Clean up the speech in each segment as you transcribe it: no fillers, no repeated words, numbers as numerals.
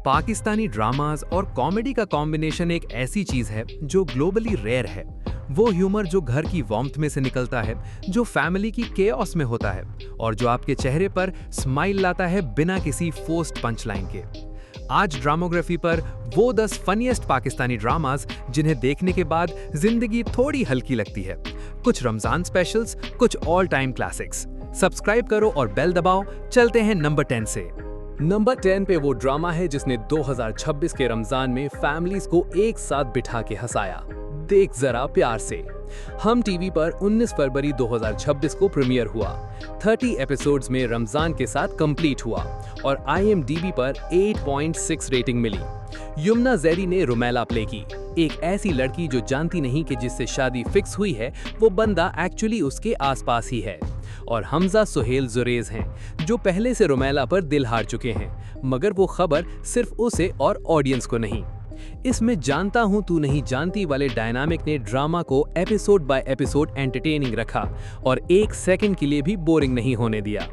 Pakistani dramas और comedy का combination एक ऐसी चीज है जो ग्लोबली रेयर है। वो ह्यूमर जो घर की वार्मथ में से निकलता है, जो फैमिली की केओस में होता है और जो आपके चेहरे पर स्माइल लाता है बिना किसी फोर्स्ड पंचलाइन के। आज ड्रामोग्राफी पर वो 10 फनीएस्ट पाकिस्तानी ड्रामास जिन्हें देखने के बाद जिंदगी थोड़ी हल्की लगती है। कुछ रमजान स्पेशल्स, कुछ ऑल टाइम क्लासिक्स। सब्सक्राइब करो और बेल दबाओ। चलते हैं नंबर 10 से। नंबर 10 पे वो ड्रामा है जिसने 2026 के रमजान में फैमिलीज को एक साथ बिठा के हंसाया। देख जरा प्यार से। हम टीवी पर 19 फरवरी 2026 को प्रीमियर हुआ। 30 एपिसोड्स में रमजान के साथ कंप्लीट हुआ और IMDb पर 8.6 रेटिंग मिली। यमुना जैरी ने रुमैला प्ले की, एक ऐसी लड़की जो जानती नहीं कि जिससे शादी फिक्स हुई है वो बंदा एक्चुअली उसके आसपास ही है। और हमजा सुहेल जुरेज हैं जो पहले से रुमैला पर दिल हार चुके हैं, मगर वो खबर सिर्फ उसे और ऑडियंस को नहीं। इसमें जानता हूं तू नहीं जानती वाले डायनामिक ने ड्रामा को एपिसोड बाय एपिसोड एंटरटेनिंग रखा और एक सेकंड के लिए भी बोरिंग नहीं होने दिया।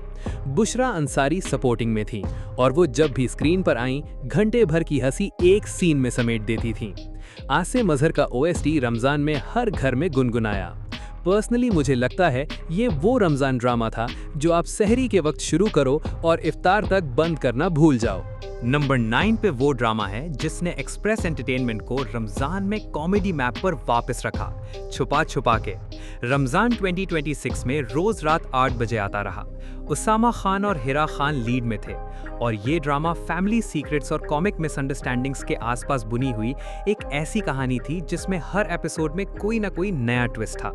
बुशरा अंसारी सपोर्टिंग में थी और वो जब भी स्क्रीन पर आईं घंटे भर की हंसी एक सीन में समेट देती थीं। आसिम अजहर का OST रमजान में हर घर में गुनगुनाया। पर्सनली मुझे लगता है ये वो रमजान ड्रामा था जो आप सहरी के वक्त शुरू करो और इफ्तार तक बंद करना भूल जाओ। नंबर 9 पे वो ड्रामा है जिसने एक्सप्रेस एंटरटेनमेंट को रमजान में कॉमेडी मैप पर वापस रखा, छुपा छुपा के। रमजान 2026 में रोज रात 8 बजे आता रहा। उसामा खान और हिरा खान लीड में थे और ये ड्रामा फैमिली सीक्रेट्स और कॉमिक मिसअंडरस्टैंडिंग्स के आसपास बुनी हुई एक ऐसी कहानी थी जिसमें हर एपिसोड में कोई ना कोई नया ट्विस्ट था।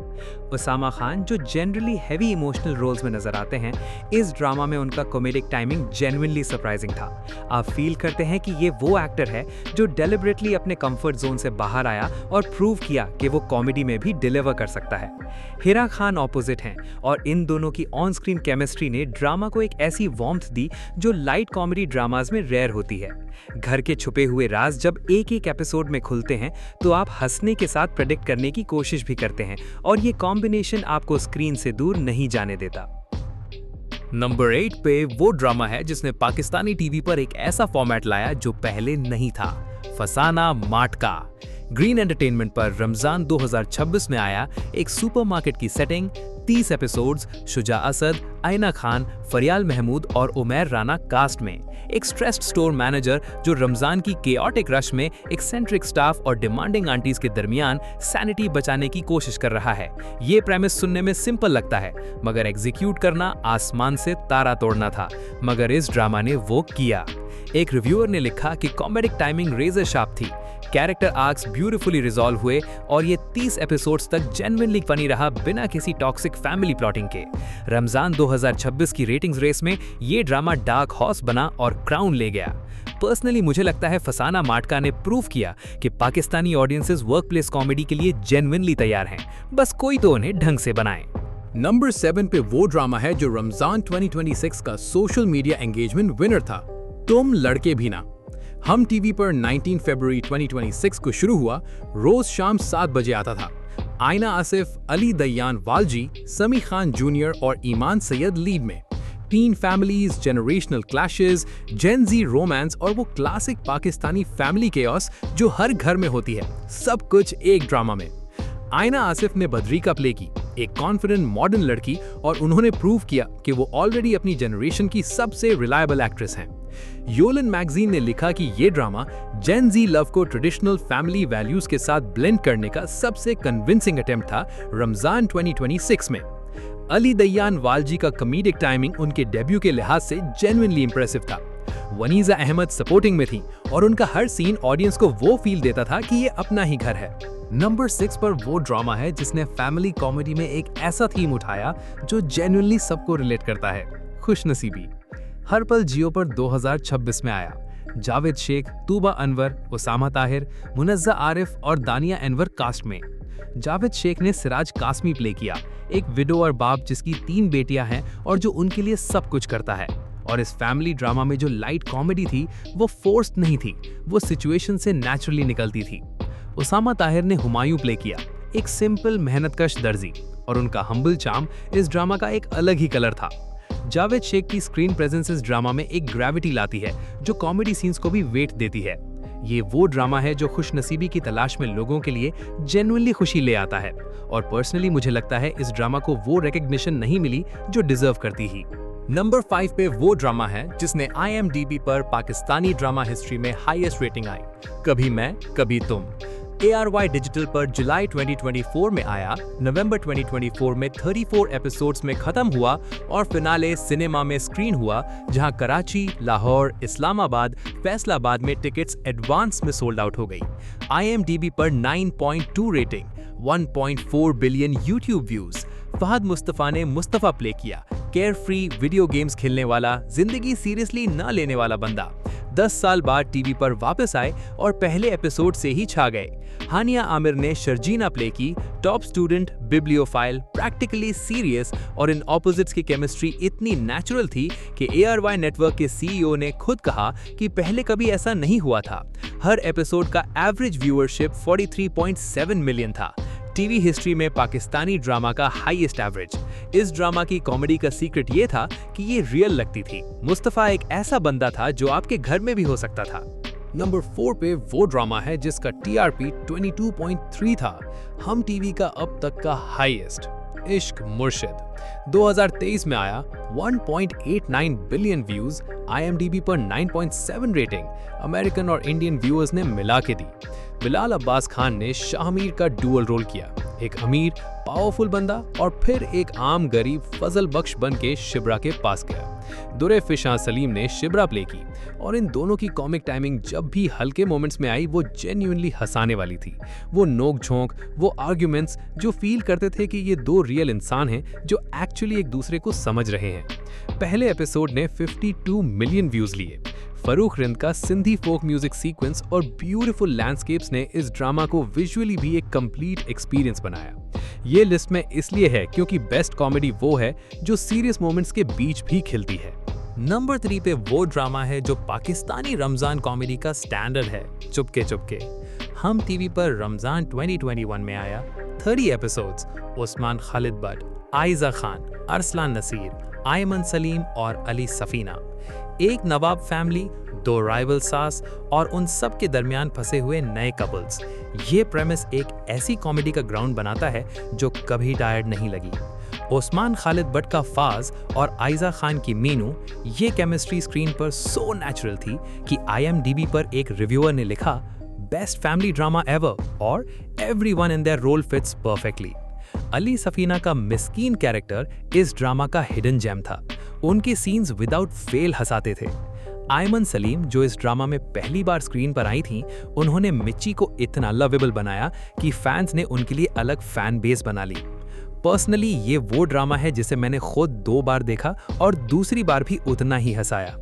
उसामा खान जो जनरली हैवी इमोशनल रोल्स में नजर आते हैं, इस ड्रामा में उनका कॉमेडिक टाइमिंग जेन्युइनली सरप्राइजिंग था। आप फील करते हैं कि ये वो एक्टर है जो डेलिबरेटली अपने कंफर्ट जोन से बाहर आया और प्रूव किया कि वो कॉमेडी में भी डिलीवर कर सकता है। हिरा खान ऑपोजिट हैं और इन दोनों की ऑन स्क्रीन केमिस्ट्री ने ड्रामा को एक ऐसी वार्मथ दी जो लाइट कॉमेडी ड्रामास में रेयर होती है। घर के छुपे हुए राज जब एक एक एपिसोड में खुलते हैं तो आप हंसने के साथ प्रेडिक्ट करने की कोशिश भी करते हैं और ये कॉम्बिनेशन आपको स्क्रीन से दूर नहीं जाने देता। नंबर 8 पे वो ड्रामा है जिसने पाकिस्तानी टीवी पर एक ऐसा फॉर्मेट लाया जो पहले नहीं था, फसाना माटका। ग्रीन एंटरटेनमेंट पर रमजान 2026 में आया एक सुपरमार्केट की सेटिंग, 30 एपिसोड्स, शुजा असद, आइना खान, फरियाल महमूद और उमैर राना कास्ट में। एक स्ट्रेस्ड स्टोर मैनेजर जो रमजान की केओटिक रश में एक्सेंट्रिक स्टाफ और डिमांडिंग आंटीज के दरमियान सैनिटी बचाने की कोशिश कर रहा है। ये प्रेमिस सुनने में सिंपल लगता है मगर एग्जीक्यूट करना आसमान से तारा तोड़ना था, मगर इस ड्रामा ने वो किया। एक रिव्यूअर ने लिखा कि कॉमेडिक टाइमिंग रेजर शार्प थी, कैरेक्टर आर्क्स ब्यूटीफुली रिजॉल्व हुए और ये 30 एपिसोड्स तक जेन्युइनली फनी रहा बिना किसी टॉक्सिक फैमिली प्लॉटिंग के। रमजान 2026 की रेटिंग्स रेस में ये ड्रामा डार्क हॉर्स बना और क्राउन ले गया। पर्सनली मुझे लगता है फसाना माटका ने प्रूव किया कि पाकिस्तानी ऑडियंसेस वर्कप्लेस कॉमेडी के लिए जेन्युइनली तैयार हैं, बस कोई तो उन्हें ढंग से बनाए। नंबर 7 पे वो ड्रामा है जो रमजान 2026 का सोशल मीडिया एंगेजमेंट विनर था, तुम लड़के भी ना। हम टीवी पर 19 फरवरी 2026 को शुरू हुआ, रोज शाम 7 बजे आता था। आइना आसिफ, अली दयान वालजी, समी खान जूनियर और ईमान सैयद लीड में। टीन फैमिलीज, जनरेशनल क्लैशेस, जेन जी रोमांस और वो क्लासिक पाकिस्तानी फैमिली केओस जो हर घर में होती है, सब कुछ एक ड्रामा में। आइना आसिफ ने बद्री का प्ले की, एक कॉन्फिडेंट मॉडर्न लड़की, और उन्होंने प्रूव किया कि वो ऑलरेडी अपनी जनरेशन की सबसे रिलायबल एक्ट्रेस हैं। योलन मैगजीन ने लिखा कि ये ड्रामा जेन जी लव को ट्रेडिशनल फैमिली वैल्यूज के साथ ब्लेंड करने का सबसे कन्विंसिंग अटेम्प्ट था रमजान 2026 में। अली दयान वालजी का कॉमेडिक टाइमिंग उनके डेब्यू के लिहाज से जेन्युइनली इंप्रेसिव था। वनीजा अहमद सपोर्टिंग में थी और उनका हर सीन ऑडियंस को वो फील देता था कि ये अपना ही घर है। नंबर 6 पर वो ड्रामा है जिसने फैमिली कॉमेडी में एक ऐसा थीम उठाया जो जेन्युइनली सबको रिलेट करता है, खुशनसीबी। हर पल जियो पर 2026 में आया। जावेद शेख, तूबा अनवर, उसामा ताहिर, मुनज़्ज़ा आरिफ और दानिया अनवर कास्ट में। जावेद शेख ने सिराज कासमी प्ले किया, एक विडोअर बाप जिसकी 3 बेटियां हैं और जो उनके लिए सब कुछ करता है। और इस फैमिली ड्रामा में जो लाइट कॉमेडी थी वो फोर्स्ड नहीं थी, वो सिचुएशन से नेचुरली निकलती थी। उसामा ताहिर ने हुमायूं प्ले किया, एक सिंपल मेहनतकश दर्जी, और उनका हम्बल चार्म इस ड्रामा का एक अलग ही कलर था। जावेद शेख की स्क्रीन प्रेजेंस इस ड्रामा में एक ग्रेविटी लाती है जो कॉमेडी सीन्स को भी वेट देती है। ये वो ड्रामा है जो खुशनसीबी की तलाश में लोगों के लिए जेन्युइनली खुशी ले आता है और पर्सनली मुझे लगता है इस ड्रामा को वो रिकग्निशन नहीं मिली जो डिजर्व करती ही। नंबर 5 पे वो ड्रामा है जिसने IMDb पर पाकिस्तानी ड्रामा हिस्ट्री में हाईएस्ट रेटिंग आई, कभी मैं कभी तुम। ARY डिजिटल पर जुलाई 2024 में आया, नवंबर 2024 में 34 एपिसोड्स में खत्म हुआ और फिनाले सिनेमा में स्क्रीन हुआ, जहां कराची, लाहौर, इस्लामाबाद, फैसलाबाद में टिकट्स एडवांस में सोल्ड आउट हो गई। IMDb पर 9.2 rating, 1.4 billion YouTube views. Fahad Mustafa ने मुस्तफा प्ले किया, केयर फ्री, वीडियो गेम्स खेलने वाला, जिंदगी सीरियसली न लेने वाला बंदा 10 साल बाद टीवी पर वापस आए और पहले एपिसोड से ही छा गए। हानिया आमिर ने शर्जीना प्ले की, top student, bibliophile, practically serious और इन ऑपोजिट्स की केमिस्ट्री इतनी नेचुरल थी कि ARY नेटवर्क के CEO ने खुद कहा कि पहले कभी ऐसा नहीं हुआ था। हर एपिसोड का एवरेज व्यूअरशिप 43.7 मिलियन था, टीवी हिस्ट्री में पाकिस्तानी ड्रामा का हाईएस्ट एवरेज। इस ड्रामा की कॉमेडी का सीक्रेट ये था कि ये रियल लगती थी। मुस्तफा एक ऐसा बंदा था जो आपके घर में भी हो सकता था। नंबर 4 पे वो ड्रामा है जिसका TRP 22.3 था, हम टीवी का अब तक का हाईएस्ट, इश्क मुर्शिद। 2023 में आया, 1.89 बिलियन व्यूज, IMDb पर 9.7 रेटिंग, अमेरिकन और इंडियन व्यूअर्स ने मिला के दी। बिलाल अब्बास खान ने शाहमीर का डुअल रोल किया, एक अमीर पावरफुल बंदा और फिर एक आम गरीब फजल बख्श बन के शिब्रा के पास गया। दुरे फिशां सलीम ने शिब्रा प्ले की और इन दोनों की कॉमिक टाइमिंग जब भी हल्के मोमेंट्स में आई वो जेन्युइनली हंसाने वाली थी। वो नोक झोंक, वो आर्ग्यूमेंट्स जो फील करते थे कि ये दो रियल इंसान हैं जो एक्चुअली एक दूसरे को समझ रहे हैं। पहले एपिसोड ने 52 मिलियन व्यूज लिए। फरूख रिंद का सिंधी फोक म्यूजिक सीक्वेंस और ब्यूटीफुल लैंडस्केप्स ने इस ड्रामा को विजुअली भी एक कंप्लीट एक्सपीरियंस बनाया। ये लिस्ट में इसलिए है क्योंकि बेस्ट कॉमेडी वो है जो सीरियस मोमेंट्स के बीच भी खिलती है। नंबर 3 पे वो ड्रामा है जो पाकिस्तानी रमजान कॉमेडी का स्टैंडर्ड है, चुपके चुपके। हम टीवी पर रमजान 2021 में आया, 30 एपिसोड्स, उस्मान खालिद बट, आयजा खान, अरसलान नसीर, आयमन सलीम और अली सफीना। एक नवाब फैमिली, 2 राइवल सास और उन सब के दरमियान फंसे हुए नए कपल्स। ये प्रेमिस एक ऐसी कॉमेडी का ग्राउंड बनाता है जो कभी टायर्ड नहीं लगी। उस्मान खालिद बट का फाज और आयजा खान की मीनू, ये केमिस्ट्री स्क्रीन पर सो नेचुरल थी कि IMDb पर एक रिव्यूअर ने लिखा, बेस्ट फैमिली ड्रामा एवर और everyone in their role fits perfectly. Ali Safina का मिस्कीन कैरेक्टर इस ड्रामा का हिडन जेम था। उनके सीन्स विदाउट फेल हंसाते थे। आयमन सलीम जो इस ड्रामा में पहली बार स्क्रीन पर आई थी, उन्होंने मिच्ची को इतना लवेबल बनाया कि फैंस ने उनके लिए अलग फैन बेस बना ली। पर्सनली ये वो ड्रामा है जिसे मैंने खुद 2 बार देखा और दूसरी बार भी उतना ही हंसाया।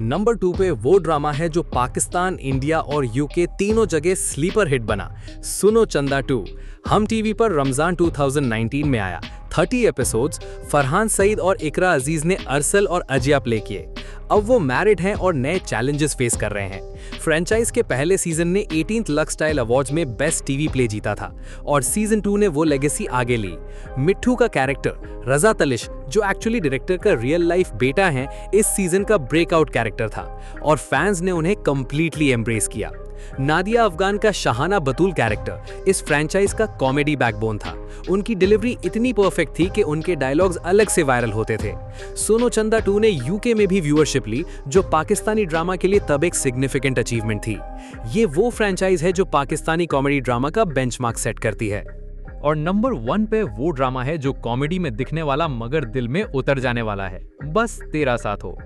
नंबर 2 पे वो ड्रामा है जो पाकिस्तान, इंडिया और UK तीनों जगह स्लीपर हिट बना, सुनो चंदा 2। हम टीवी पर रमजान 2019 में आया, 30 एपिसोड्स, फरहान सईद और इकरा अजीज ने अरसल और अजिया प्ले किए। अब वो मैरिड हैं और नए चैलेंजेस फेस कर रहे हैं। फ्रेंचाइज के पहले सीजन ने 18th लक्स स्टाइल अवार्ड्स में बेस्ट टीवी प्ले जीता था और सीजन 2 ने वो लेगेसी आगे ली। मिट्ठू का कैरेक्टर रजा तलिश, जो एक्चुअली डायरेक्टर का रियल लाइफ बेटा है, इस सीजन का ब्रेकआउट कैरेक्टर था और फैंस ने उन्हें कंप्लीटली एम्ब्रेस किया। नादिया अफगान का शाहाना बतूल कैरेक्टर इस फ्रेंचाइज का कॉमेडी बैकबोन था। उनकी डिलीवरी इतनी परफेक्ट थी कि उनके डायलॉग्स अलग से वायरल होते थे। सुनो चंदा 2 ने UK में भी व्यूअरशिप ली, जो पाकिस्तानी ड्रामा के लिए तब एक सिग्निफिकेंट अचीवमेंट थी। ये वो फ्रेंचाइज है जो पाकिस्तानी कॉमेडी ड्रामा का बेंचमार्क सेट करती है। और नंबर 1 पे वो ड्रामा है जो कॉमेडी में दिखने वाला मगर दिल में उतर जाने वाला है, बस तेरा साथ हो।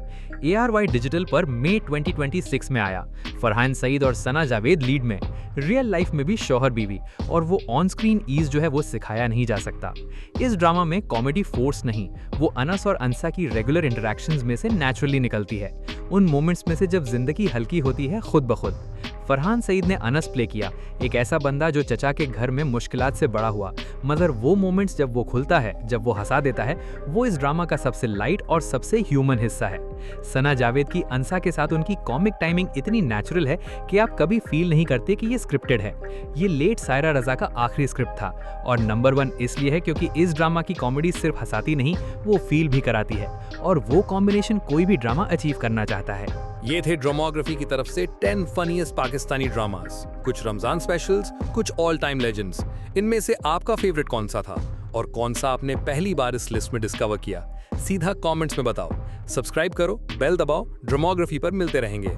ARY डिजिटल पर मई 2026 में आया। फरहान सईद और सना जावेद लीड में, रियल लाइफ में भी शौहर बीवी, और वो ऑन स्क्रीन ईज जो है वो सिखाया नहीं जा सकता। इस ड्रामा में कॉमेडी फोर्स नहीं, वो अनस और अंसा की रेगुलर इंटरेक्शंस में से नेचुरली निकलती है, उन मोमेंट्स में से जब जिंदगी हल्की होती है खुद ब खुद। फरहान सईद ने अनस प्ले किया, एक ऐसा बंदा जो चचा के घर में मुश्किलात से बड़ा हुआ, मगर वो मोमेंट्स जब वो खुलता है, जब वो हंसा देता है, वो इस ड्रामा का सबसे लाइट और सबसे ह्यूमन हिस्सा है। सना जावेद की अंसा के साथ उनकी कॉमिक टाइमिंग इतनी नेचुरल है कि आप कभी फील नहीं करते कि ये स्क्रिप्टेड है। ये लेट सायरा रजा का आखिरी स्क्रिप्ट था और नंबर 1 इसलिए है क्योंकि इस ड्रामा की कॉमेडी सिर्फ हंसाती नहीं, वो फील भी कराती है, और वो कॉम्बिनेशन कोई भी ड्रामा अचीव करना चाहता है। ये थे ड्रामोग्राफी की तरफ से 10 फनीएस्ट पाकिस्तानी ड्रामास, कुछ रमजान स्पेशल्स, कुछ ऑल टाइम लेजेंड्स। इनमें से आपका फेवरेट कौन सा था और कौन सा आपने पहली बार इस लिस्ट में डिस्कवर किया? सीधा कमेंट्स में बताओ। सब्सक्राइब करो, बेल दबाओ, ड्रामोग्राफी पर मिलते रहेंगे।